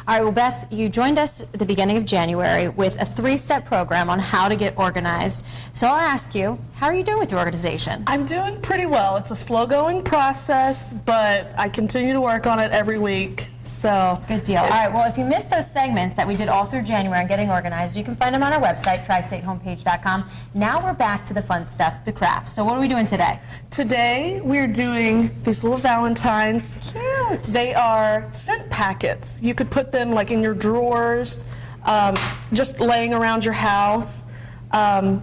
All right, well, Beth, you joined us at the beginning of January with a 3-step program on how to get organized. So I'll ask you, how are you doing with your organization? I'm doing pretty well. It's a slow-going process, but I continue to work on it every week. So good deal. All right, well, if you missed those segments that we did all through January on getting organized, you can find them on our website, tristatehomepage.com. Now we're back to the fun stuff, the crafts. So what are we doing today? Today we're doing these little Valentines. Cute. They are scent packets. You could put them like in your drawers, just laying around your house. A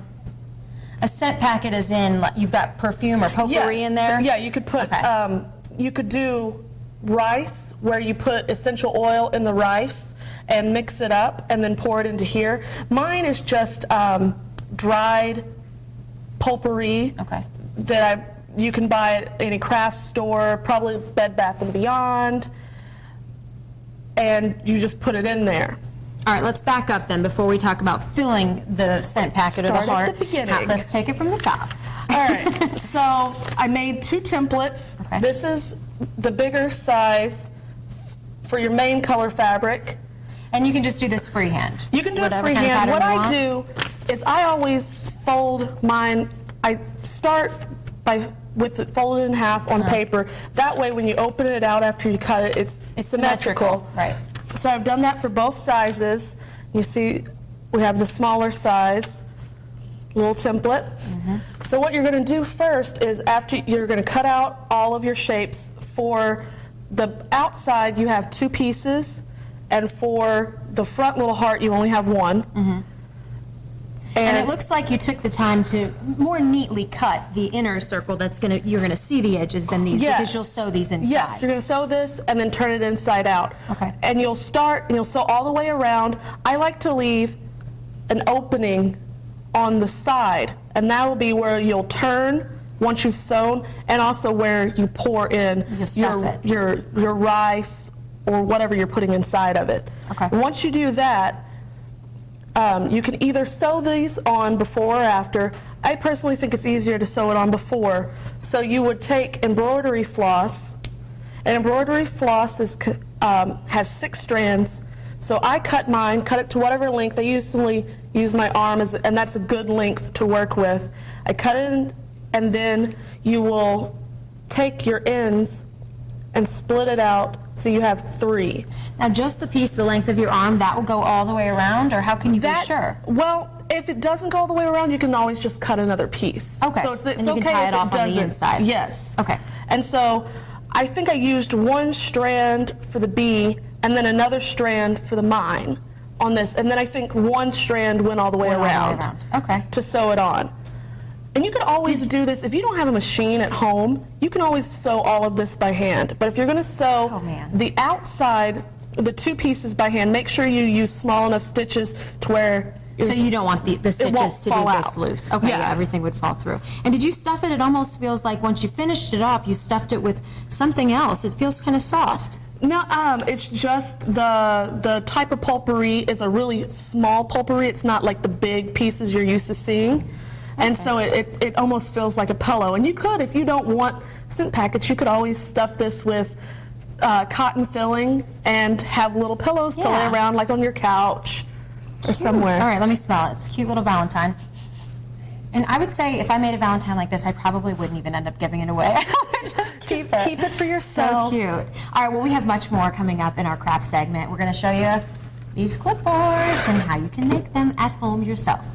scent packet is in, you've got perfume or potpourri in there? Yeah, you could put, okay. You could do rice, where you put essential oil in the rice and mix it up and then pour it into here. Mine is just dried potpourri that you can buy at any craft store, probably Bed Bath & Beyond, and you just put it in there. All right, let's back up then before we talk about filling the scent packet or the heart. At the beginning. Let's take it from the top. All right, so I made 2 templates. Okay. This is the bigger size for your main color fabric. And you can just do this freehand. You can do it freehand. What I do is I always fold mine. I start with it folded in half on paper. That way when you open it out after you cut it, it's symmetrical. Right. So I've done that for both sizes. You see we have the smaller size little template. So what you're going to do first is after you're going to cut out all of your shapes. For the outside you have 2 pieces, and for the front little heart you only have 1. And it looks like you took the time to more neatly cut the inner circle that's you're gonna see the edges than these, because you'll sew these inside. Yes, you're gonna sew this and then turn it inside out. Okay. And you'll start and you'll sew all the way around. I like to leave an opening on the side, and that will be where you'll turn once you've sewn, and also where you pour in your rice or whatever you're putting inside of it. Okay. And once you do that, you can either sew these on before or after. I personally think it's easier to sew it on before. So you would take embroidery floss, and embroidery floss has 6 strands. So I cut mine, cut it to whatever length. I usually use my arm, and that's a good length to work with. I cut it in, and then you will take your ends and split it out so you have 3. Now just the piece the length of your arm, that will go all the way around, or how can you be sure? Well, if it doesn't go all the way around, you can always just cut another piece. Okay, so it's and you okay can tie if it off on the inside. Yes. Okay. And so I think I used 1 strand for the bee and then another strand for the mine on this, and then I think 1 strand went all the way around. Okay. To sew it on. And you can always do this, if you don't have a machine at home, you can always sew all of this by hand. But if you're going to sew the outside, the 2 pieces by hand, make sure you use small enough stitches to where... So you don't want the stitches to be this loose. Okay, yeah, everything would fall through. And did you stuff it? It almost feels like once you finished it off, you stuffed it with something else. It feels kind of soft. No, it's just the type of potpourri is a really small potpourri. It's not like the big pieces you're used to seeing. And so it almost feels like a pillow. And you could, if you don't want scent packets, you could always stuff this with cotton filling and have little pillows to lay around, like on your couch or somewhere. All right, let me smell it. It's a cute little Valentine. And I would say if I made a Valentine like this, I probably wouldn't even end up giving it away. Just keep it for yourself. So cute. All right, well, we have much more coming up in our craft segment. We're going to show you these clipboards and how you can make them at home yourself.